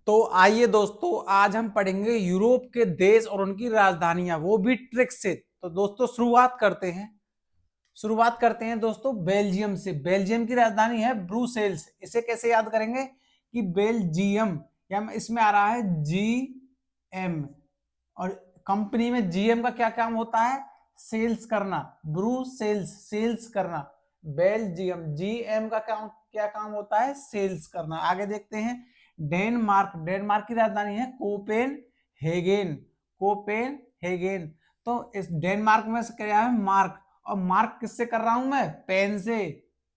तो आइए दोस्तों, आज हम पढ़ेंगे यूरोप के देश और उनकी राजधानियां, वो भी ट्रिक से। तो दोस्तों शुरुआत करते हैं दोस्तों बेल्जियम से। बेल्जियम की राजधानी है ब्रुसेल्स। इसे कैसे याद करेंगे कि बेल्जियम, या इसमें आ रहा है जी एम, और कंपनी में जीएम का क्या काम होता है? सेल्स करना। ब्रुसेल्स सेल्स करना। बेल्जियम जीएम का काम क्या काम होता है? सेल्स करना। आगे देखते हैं डेनमार्क। डेनमार्क की राजधानी है कोपेनहेगन। कोपेनहेगन। तो इस डेनमार्क में क्या है? मार्क। और मार्क किससे कर रहा हूं मैं? पेन से।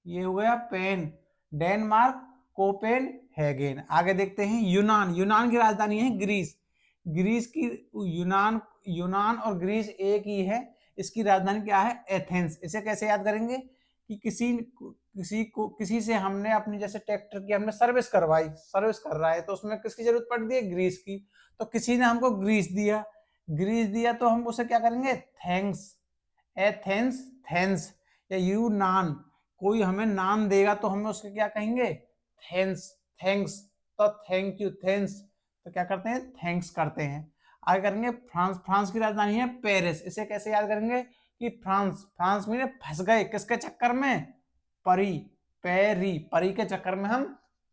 ये हो गया पेन। Denmark Copenhagen. आगे देखते हैं यूनान। यूनान की राजधानी है ग्रीस। ग्रीस की यूनान यूनान और ग्रीस एक ही है। इसकी राजधानी क्या है? एथेंस। इसे कैसे याद करेंगे कि किसी से हमने अपनी, जैसे ट्रैक्टर की हमने सर्विस करवाई, सर्विस कर रहा है, तो उसमें किसकी जरूरत पड़ती है? ग्रीस की। तो किसी ने हमको ग्रीस दिया तो हम उसे क्या करेंगे? थैंक्स। Athens, thanks. या यूनान, कोई हमें नाम देगा तो हमें उसके क्या कहेंगे? थैंक्स। थैंक्स। तो थैंक यू, थैंक्स। तो क्या करते हैं? थैंक्स करते हैं। आगे करेंगे फ्रांस। फ्रांस की राजधानी है पेरिस। इसे कैसे याद करेंगे कि फ्रांस फ्रांस में फंस गए किसके चक्कर में? परी। परी के चक्कर में हम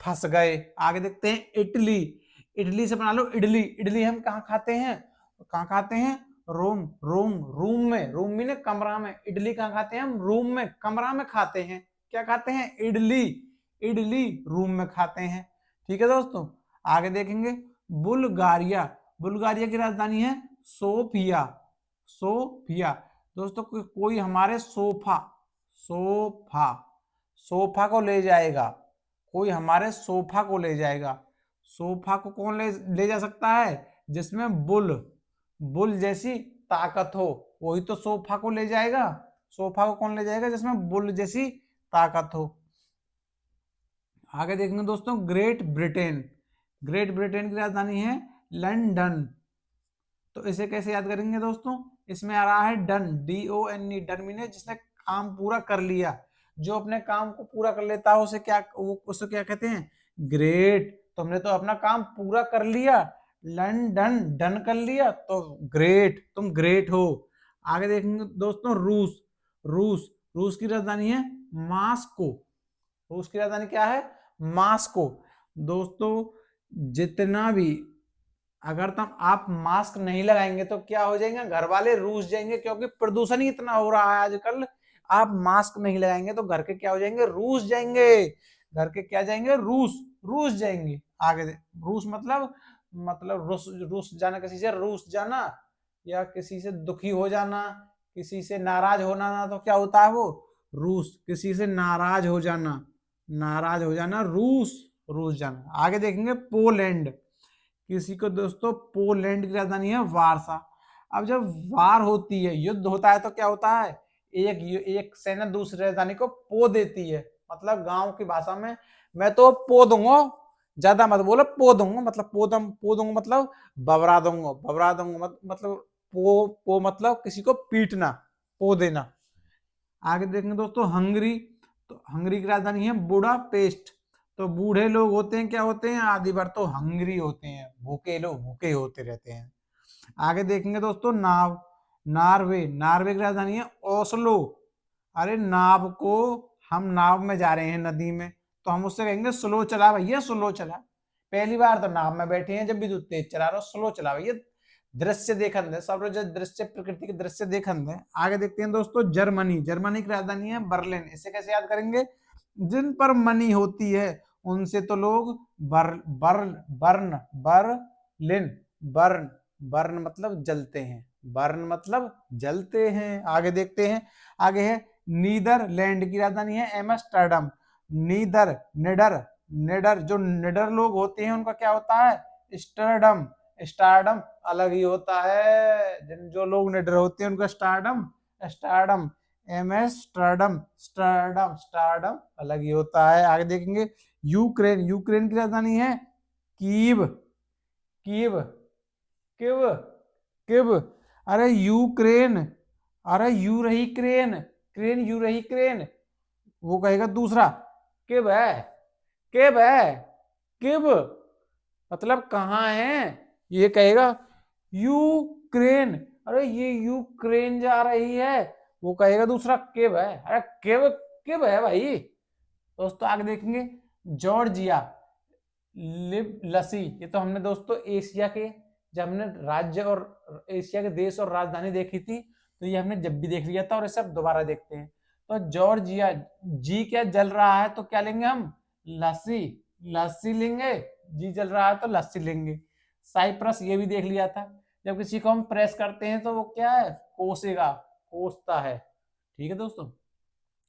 फंस गए। आगे देखते हैं इटली। इटली से बना लो इडली। इडली हम कहाँ खाते हैं? रूम में ना, कमरा में। इडली कहाँ खाते हैं हम? रूम में, कमरा में खाते हैं। क्या खाते हैं? इडली। इडली रूम में खाते हैं। ठीक है दोस्तों। आगे देखेंगे बुल्गारिया। बुल्गारिया की राजधानी है सोफिया। सोफिया। दोस्तों कोई हमारे सोफा सोफा सोफा को ले जाएगा। कोई हमारे सोफा को ले जाएगा। सोफा को कौन ले जा सकता है? जिसमें बुल जैसी ताकत हो, वही तो सोफा को ले जाएगा। सोफा को कौन ले जाएगा? जिसमें बुल जैसी ताकत हो। आगे देखेंगे दोस्तों ग्रेट ब्रिटेन। ग्रेट ब्रिटेन की राजधानी है लंदन। तो इसे कैसे याद करेंगे दोस्तों? इसमें आ रहा है डन। DONE। डन मीने जिसने काम पूरा कर लिया। जो अपने काम को पूरा कर लेता है उसे क्या कहते हैं? ग्रेट। तुमने तो अपना काम पूरा कर लिया, लंदन डन कर लिया, तो ग्रेट, तुम ग्रेट हो। आगे देखेंगे दोस्तों रूस। रूस रूस की राजधानी है मास्को। रूस की राजधानी क्या है? मास्को। दोस्तों जितना भी, अगर आप मास्क नहीं लगाएंगे तो क्या हो जाएंगे? घर वाले रूस जाएंगे, क्योंकि प्रदूषण ही इतना हो रहा है आजकल। आप मास्क नहीं लगाएंगे तो घर के क्या हो जाएंगे? रूस जाएंगे। घर के क्या जाएंगे? रूस रूस जाएंगे। आगे रूस मतलब रूस जाना, किसी से रूस जाना या किसी से दुखी हो जाना, किसी से नाराज होना ना, तो क्या होता है वो? रूस। किसी से नाराज हो जाना रूस। रूस जाना। आगे देखेंगे पोलैंड। किसी को दोस्तों पोलैंड की राजधानी है वारसा। अब जब वार होती है, युद्ध होता है, तो क्या होता है? एक सेना दूसरी राजधानी को पो देती है। मतलब गांव की भाषा में मैं तो पो दूंगा, ज्यादा मत बोलो, पो दूंगा मतलब पो दूंगा मतलब बबरा दूंगा मतलब पो मतलब किसी को पीटना, पो देना। आगे देखेंगे दोस्तों हंगरी। तो हंगरी की राजधानी है बुडापेस्ट। तो बूढ़े लोग होते हैं, क्या होते हैं? आधी बार तो हंगरी होते हैं, भूखे लोग भूखे होते रहते हैं। आगे देखेंगे दोस्तों नार्वे। नार्वे की राजधानी है ओस्लो। अरे हम नाव में जा रहे हैं नदी में, तो हम उससे कहेंगे स्लो चला भैया, स्लो चला। पहली बार तो नाव में बैठे हैं, जब भी तू तेज चला रहा हो, स्लो चला भैया। दृश्य देखन दे, सब दृश्य, प्रकृति के दृश्य देखन दे। आगे देखते हैं दोस्तों जर्मनी। जर्मनी की राजधानी है बर्लिन। इसे कैसे याद करेंगे? जिन पर मनी होती है उनसे तो लोग बर्लिन बर्न बर्न मतलब जलते हैं। बर्न मतलब जलते हैं। आगे देखते हैं। आगे है नीदरलैंड की राजधानी है एम्स्टर्डम। निडर निडर जो निडर लोग होते हैं उनका क्या होता है? स्टर्डम। स्टारडम अलग ही होता है। जो लोग निडर होते हैं उनका stardom stardom Amsterdam stardom stardom अलग ही होता है। आगे देखेंगे यूक्रेन। यूक्रेन की राजधानी है कीव। कीव किव किव। अरे यूक्रेन, अरे यू रही क्रेन, क्रेन यू रही क्रेन। वो कहेगा दूसरा किव है, किव है, किव मतलब कहाँ है, ये कहेगा यूक्रेन, अरे ये यूक्रेन जा रही है, वो कहेगा दूसरा केव है, अरे केव केव है भाई। दोस्तों आगे देखेंगे जॉर्जिया, लिव लसी, ये तो हमने दोस्तों एशिया के, जब हमने राज्य और एशिया के देश और राजधानी देखी थी तो ये हमने जब भी देख लिया था और इसे अब दोबारा देखते हैं। तो जॉर्जिया, जी क्या जल रहा है तो क्या लेंगे हम, लस्सी, लस्सी लेंगे, जी जल रहा है तो लस्सी लेंगे। साइप्रस ये भी देख लिया था, जब किसी को हम प्रेस करते हैं तो वो क्या है, कोसेगा, कोसता है। ठीक है दोस्तों,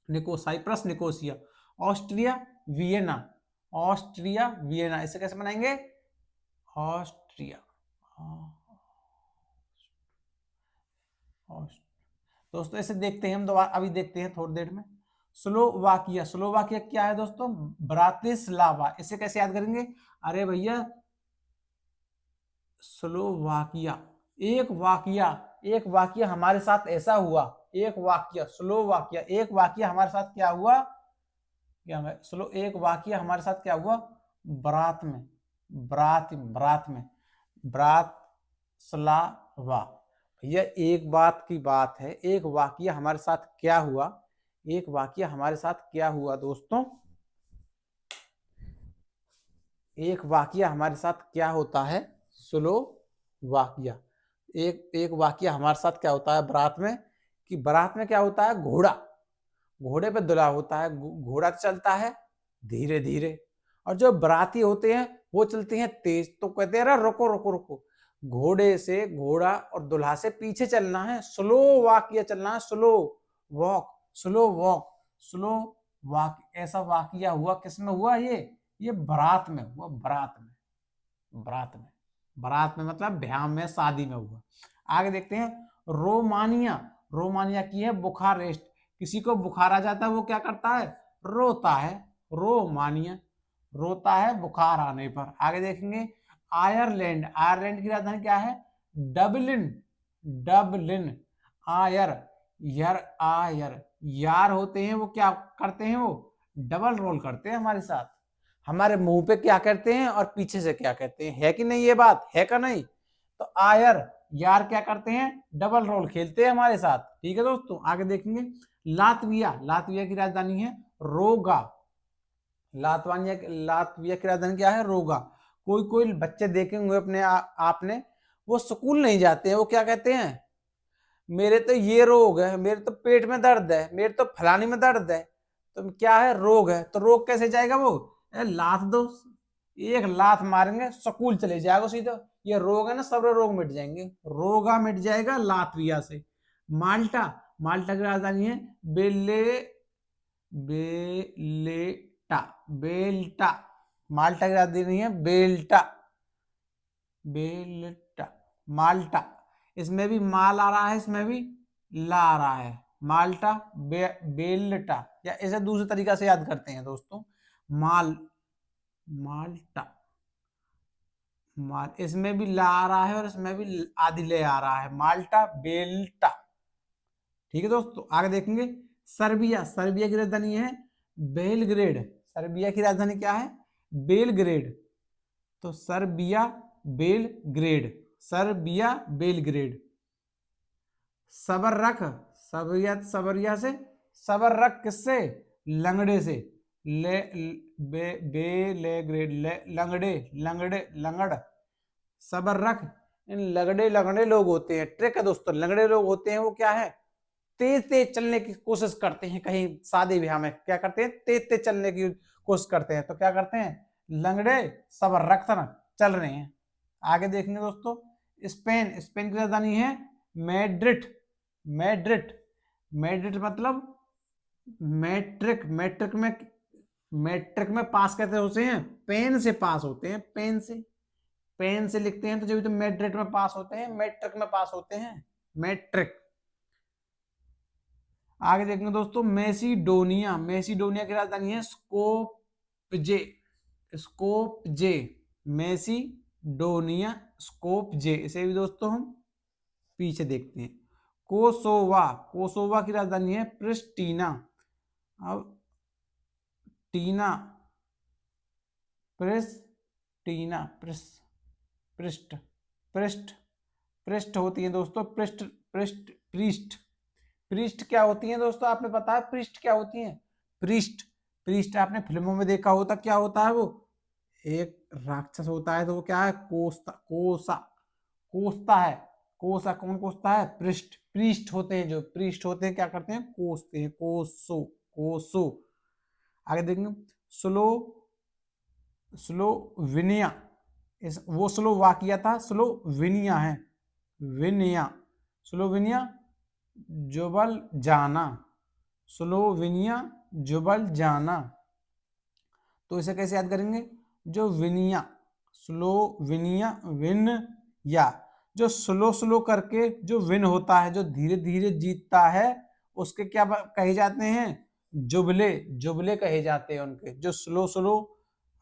निको Cyprus Nicosia. Austria Vienna, Austria Vienna, इसे कैसे बनाएंगे, ऑस्ट्रिया, दोस्तों इसे देखते हैं हम दोबारा, अभी देखते हैं थोड़ी देर में। स्लोवाकिया, स्लोवाकिया क्या है दोस्तों, ब्रातिस्लावा, इसे कैसे याद करेंगे, अरे भैया स्लोवाकिया, एक वाकिया, एक वाकिया हमारे साथ ऐसा हुआ, एक वाकिया स्लोवाकिया, एक वाकिया हमारे साथ क्या हुआ, क्या है स्लो, एक वाकिया हमारे साथ क्या हुआ, बरात में, बरात में, ब्रात स्लावा। भैया एक बात की बात है, एक वाकिया हमारे साथ क्या हुआ, एक वाकिया हमारे साथ क्या हुआ दोस्तों, एक वाकिया हमारे साथ क्या होता है, स्लो वाकिया, एक वाकिया हमारे साथ क्या होता है बारात में, कि बारात में क्या होता है, घोड़ा, घोड़े पे दुल्हा होता है, घोड़ा चलता है धीरे धीरे, और जो बाराती होते हैं वो चलते हैं तेज, तो कहते हैं रुको रुको रुको, घोड़े से, घोड़ा और दुल्हा से पीछे चलना है, स्लो वाकिया चलना है, slow walk, slow walk, slow walk, ऐसा वाकिया हुआ, किसमें हुआ ये बारात में हुआ, बारात में, बारात में, बारात में मतलब ब्याह में, शादी में हुआ। आगे देखते हैं रोमानिया, रोमानिया की है बुखारेस्ट, किसी को बुखार आ जाता है वो क्या करता है, रोता है, रोमानिया, रोता है बुखार आने पर। आगे देखेंगे आयरलैंड, आयरलैंड की राजधानी क्या है, डबलिन, डबलिन, आयर, आयर, यार होते हैं वो क्या करते हैं, वो डबल रोल करते हैं हमारे साथ, हमारे मुंह पे क्या करते हैं और पीछे से क्या कहते हैं, है कि नहीं, ये बात है का नहीं, तो आयर यार क्या करते हैं, डबल रोल खेलते हैं हमारे साथ। ठीक है दोस्तों, आगे देखेंगे लातविया, लातविया की राजधानी है रोगा, लातवानिया, लातविया की राजधानी क्या है, रोगा। कोई कोई बच्चे देखे हुए अपने आपने, वो स्कूल नहीं जाते हैं, वो क्या कहते हैं, मेरे तो ये रोग है, मेरे तो पेट में दर्द है, मेरे तो फलानी में दर्द है, तो क्या है, रोग है, तो रोग कैसे जाएगा वो, लात दो, एक लात मारेंगे स्कूल चले जाएगा सीधा, ये रोग है ना, सब रोग मिट जाएंगे, रोगा मिट जाएगा लातविया से। माल्टा, माल्टा की राजधानी है बेले, बेलेटा, बेल्टा, माल्टा की राजधानी है बेल्टा, बेल्टा, माल्टा, इसमें भी माल आ रहा है, इसमें भी ला आ रहा है, माल्टा, बेल्टा, या इसे दूसरे तरीका से याद करते हैं दोस्तों, माल, माल्टा, माल, इसमें भी ला आ रहा है और इसमें भी आदि ले आ रहा है, माल्टा बेल्टा। ठीक है दोस्तों, आगे देखेंगे सर्बिया, सर्बिया की राजधानी है बेलग्रेड, सर्बिया की राजधानी क्या है, बेलग्रेड, तो सर्बिया बेलग्रेड, सर्बिया बेलग्रेड। सबर रख, सबरिया, सबरिया से, सबर रख किससे, लंगड़े से, ले बे ले ग्रेड, ले लंगड़े, लंगड़े लंगड़, सबर रख, इन लगड़े लगड़े लोग होते हैं, ट्रिक है दोस्तों, लगड़े लोग होते हैं वो क्या है, तेज तेज चलने की कोशिश करते हैं, कहीं शादी ब्याह में क्या करते हैं, तेज तेज चलने की कोशिश करते हैं, तो क्या करते हैं, लंगड़े सबर रख ना, चल रहे हैं। आगे देखेंगे दोस्तों स्पेन, स्पेन की राजधानी है मैड्रिड, मैड्रिड, मैड्रिड मतलब मैट्रिक, मैट्रिक में, मैट्रिक में पास कैसे होते हैं, पेन से पास होते हैं, पेन से, पेन से लिखते हैं तो जब तो मैट्रिक में पास होते हैं, मैट्रिक में पास होते हैं, मैट्रिक। आगे देखेंगे दोस्तों मेसिडोनिया, मेसिडोनिया की राजधानी है स्कोपजे, स्कोपजे, मेसिडोनिया स्कोपजे, इसे भी दोस्तों हम पीछे देखते हैं। कोसोवा, कोसोवा की राजधानी है प्रिस्टीना, अब टीना, प्रिस्टीना, टीना, पृष्ठ, पृष्ठ, पृष्ठ होती है दोस्तों, पृष्ठ, पृष्ठ, पृष्ठ, पृष्ठ क्या होती है दोस्तों, आपने पता है पृष्ठ क्या होती है? पृष्ठ, पृष्ठ आपने फिल्मों में देखा होता, क्या होता है वो, एक राक्षस होता है तो वो क्या है, कोसता, कोसता है, कोसा, कौन कोसता है? पृष्ठ, पृष्ठ होते हैं, जो पृष्ठ होते हैं क्या करते हैं, कोसते हैं, कोसो, कोसो। आगे देखेंगे स्लो, स्लोवेनिया, इस वो स्लोवाकिया था, स्लोवेनिया है, विनिया, स्लोवेनिया, जुबल जाना, स्लोवेनिया, जुबल जाना। तो इसे कैसे याद करेंगे, जो विनिया, स्लोवेनिया, विन, या जो स्लो करके जो विन होता है, जो धीरे धीरे जीतता है, उसके क्या कहे जाते हैं, जुबले, जुबले कहे जाते हैं उनके। जो स्लो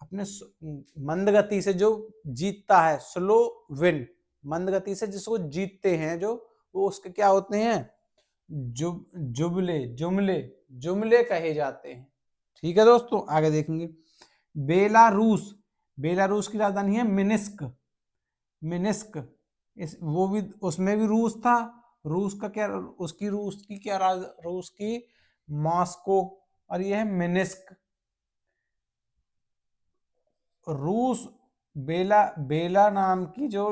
अपने मंद गति से जो जीतता है, स्लो विन, मंद गति से जिसको जीतते हैं जो, वो उसके क्या होते हैं, जुबले, जुमले, जुमले कहे जाते हैं। ठीक है दोस्तों, आगे देखेंगे बेलारूस, बेलारूस की राजधानी है मिन्स्क, मिन्स्क, इस वो भी, उसमें भी रूस था, रूस का क्या, उसकी रूस की क्या रूस की मॉस्को, और ये है मिन्स्क। रूस, बेला, बेला नाम की जो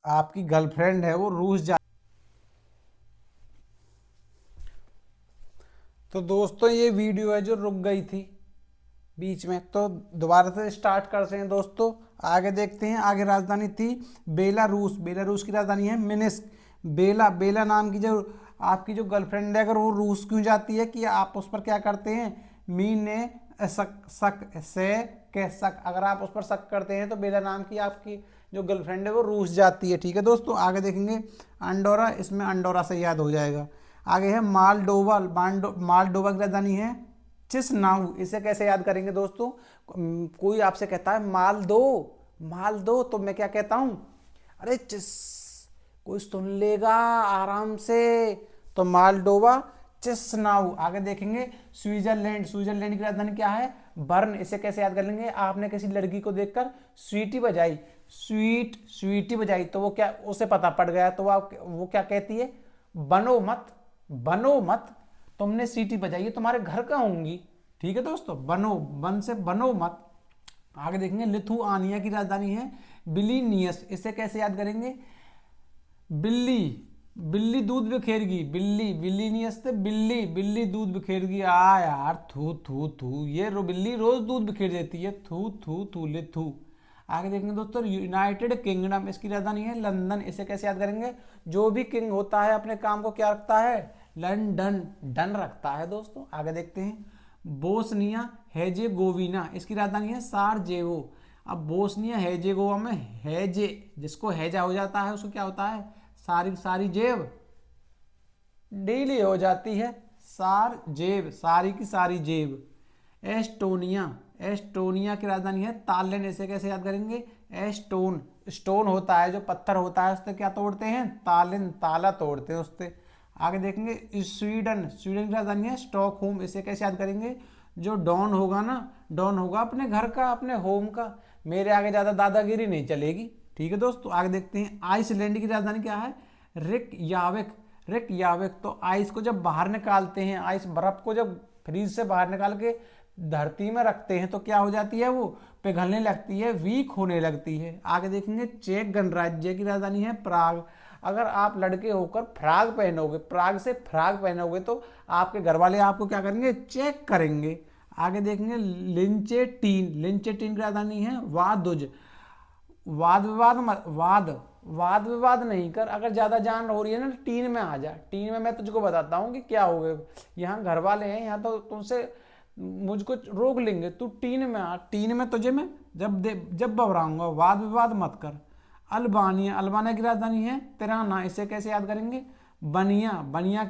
आपकी गर्लफ्रेंड है वो रूस जा। तो दोस्तों ये वीडियो है जो रुक गई थी बीच में, तो दोबारा से स्टार्ट करते हैं दोस्तों। आगे देखते हैं, आगे राजधानी थी बेलारूस, बेलारूस की राजधानी है मिन्स्क। बेला, बेला नाम की जो आपकी जो गर्लफ्रेंड है, अगर वो रूस क्यों जाती है कि आप उस पर क्या करते हैं, मीने शक से के शक, अगर आप उस पर शक करते हैं तो बेला नाम की आपकी जो गर्लफ्रेंड है वो रूस जाती है। ठीक है दोस्तों, आगे देखेंगे अंडोरा, इसमें अंडोरा से याद हो जाएगा। आगे है मालडोवा, मालडोवा की राजधानी है चिसनाउ, इसे कैसे याद करेंगे दोस्तों, कोई आपसे कहता है माल दो, माल दो, तो मैं क्या कहता हूं, अरे चिस, कोई सुन लेगा आराम से, तो मालडोवा, चिसनाउ। आगे देखेंगे स्विट्जरलैंड, स्विट्जरलैंड की राजधानी क्या है, बर्न, इसे कैसे याद कर लेंगे, आपने किसी लड़की को देखकर स्वीटी बजाई, स्वीटी बजाई, तो वो क्या, उसे पता पड़ गया, तो वो क्या कहती है, बनो मत, बनो मत, तुमने सीटी बजाई है, तुम्हारे घर का होंगी। ठीक है दोस्तों, बनो, बन से बनो मत। आगे देखेंगे लिथुआनिया की राजधानी है विलिनियस, इसे कैसे याद करेंगे, बिल्ली, बिल्ली दूध बिखेरगी, बिल्ली, विलिनियस से बिल्ली, बिल्ली दूध बिखेरगी, आ यार, थू थू थू, ये बिल्ली रोज दूध बिखेर देती है, थू थू थू, लिथु। आगे देखेंगे दोस्तों यूनाइटेड किंगडम, इसकी राजधानी है लंदन, इसे कैसे याद करेंगे, जो भी किंग होता है अपने काम को क्या रखता है, लंदन, डन रखता है दोस्तों। आगे देखते हैं बोस्निया हेजेगोविना, इसकी राजधानी है साराजेवो। अब बोस्निया हेजेगोवा में हेजे, जिसको हैजा हो जाता है उसको क्या होता है, सारी सारी जेब डीली हो जाती है, सार जेब, सारी की सारी जेब। एस्टोनिया, एस्टोनिया की राजधानी है तालिन, इसे कैसे याद करेंगे, एस्टोन, स्टोन होता है जो पत्थर होता है उससे क्या तोड़ते हैं, तालिन, ताला तोड़ते हैं उससे। आगे देखेंगे स्वीडन, स्वीडन की राजधानी है स्टॉकहोम, इसे कैसे याद करेंगे, जो डॉन होगा ना, डॉन होगा अपने घर का, अपने होम का, मेरे आगे ज़्यादा दादागिरी नहीं चलेगी। ठीक है दोस्तों, आगे देखते हैं आइसलैंड की राजधानी क्या है, रिकयाविक, रिकयाविक। तो आइस को जब बाहर निकालते हैं, आइस बर्फ को जब फ्रीज से बाहर निकाल के धरती में रखते हैं तो क्या हो जाती है, वो पिघलने लगती है, वीक होने लगती है। आगे देखेंगे चेक गणराज्य की राजधानी है प्राग। अगर आप लड़के होकर फ्राग पहनोगे, प्राग से फ्राग पहनोगे तो आपके घर वाले आपको क्या करेंगे, चेक करेंगे। आगे देखेंगे लिंचेटीन, लिंचेटीन की राजधानी है वादुज। वाद विवाद वाद विवाद नहीं कर, अगर ज्यादा जान हो रही है ना टीन में आ जा, टीन में मैं तुझको बताता हूँ कि क्या हो गए, यहाँ घर वाले हैं, यहाँ तो तुमसे मुझको रोक लेंगे, तू टीन में आ, टीन में तुझे मैं जब बबराऊंगा, वाद विवाद मत कर। अल्बानिया, अल्बानिया की राजधानी है तिराना, इसे कैसे याद करेंगे, बनिया, बनिया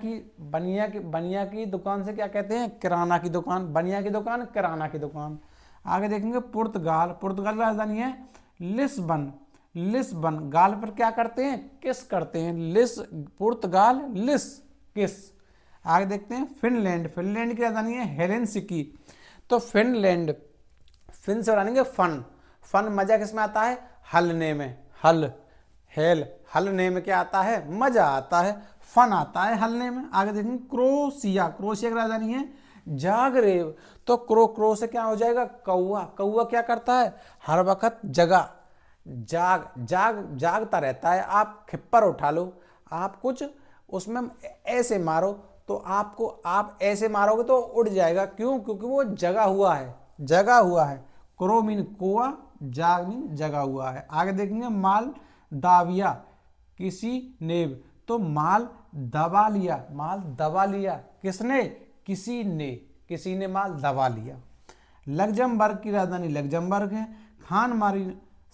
की दुकान से क्या कहते हैं, किराना की दुकान, बनिया की दुकान, किराना की दुकान। आगे देखेंगे पुर्तगाल, पुर्तगाल की राजधानी है लिस्बन, लिस्बन, गाल पर क्या करते हैं, किस करते हैं, लिस, पुर्तगाल, लिस, किस। आगे देखते हैं फिनलैंड, फिनलैंड की राजधानी है हेलेंसिकी। तो फिनलैंड, फिन से बनाएंगे फन, फन मजा किस में आता है? हलने में। हल हेल हलने में क्या आता है? मजा आता है, फन आता है हलने में। आगे देखेंगे क्रोशिया, क्रोशिया की राजधानी है जागरेब। तो क्रो से क्या हो जाएगा? कौआ। कौआ क्या करता है? हर वक्त जगा जागता रहता है। आप खिप्पर उठा लो, आप कुछ उसमें ऐसे मारो तो आप ऐसे मारोगे तो उड़ जाएगा। क्यों? क्योंकि वो जगा हुआ है, जगा हुआ है। क्रो मीन कौआ, जाग मीन जगा हुआ है। आगे देखेंगे माल दाविया किसी ने। तो माल दबा लिया, माल दबा लिया किसने? किसी ने माल दबा लिया। लग्जमबर्ग की राजधानी लग्जमबर्ग है।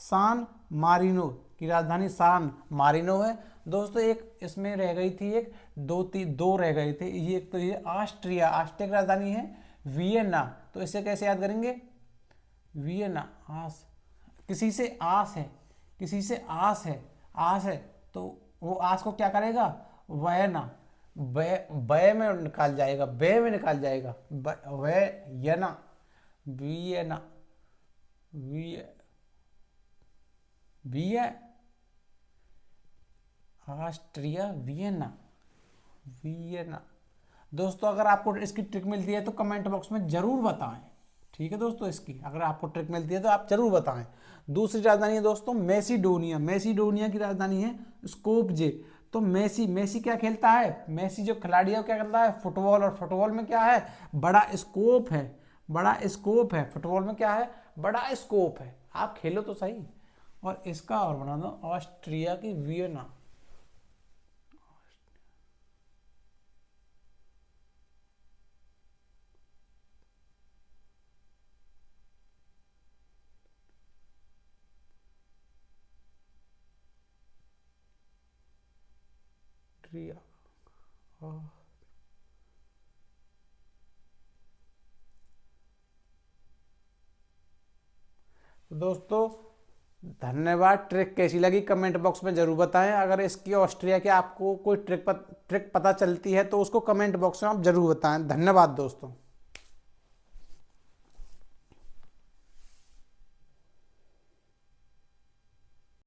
सान मारिनो की राजधानी सान मारिनो है। दोस्तों एक इसमें रह गई थी, एक दो रह गए थे। ये एक तो ये ऑस्ट्रिया की राजधानी है वियना। तो इसे कैसे याद करेंगे? वियना आस, किसी से आस है, किसी से आस है तो वो आस को क्या करेगा? वयना, बय में निकाल जाएगा, बे में निकाल जाएगा। वयना, वियना, विय ऑस्ट्रिया वियना, वियना। दोस्तों अगर आपको इसकी ट्रिक मिलती है तो कमेंट बॉक्स में जरूर बताएं। ठीक है दोस्तों, इसकी अगर आपको ट्रिक मिलती है तो आप जरूर बताएं। दूसरी राजधानी है दोस्तों मैसिडोनिया। मैसिडोनिया की राजधानी है स्कोपजे। तो मेसी क्या खेलता है? मेसी जो खिलाड़ी है वो क्या करता है? फुटबॉल। और फुटबॉल में क्या है? बड़ा स्कोप है, बड़ा स्कोप है। फुटबॉल में क्या है? बड़ा स्कोप है। आप खेलो तो सही। और इसका और बना दो ऑस्ट्रिया की वियना। दोस्तों धन्यवाद। ट्रिक कैसी लगी कमेंट बॉक्स में जरूर बताएं। अगर इसकी ऑस्ट्रिया की आपको कोई ट्रिक पता चलती है तो उसको कमेंट बॉक्स में आप जरूर बताएं। धन्यवाद दोस्तों।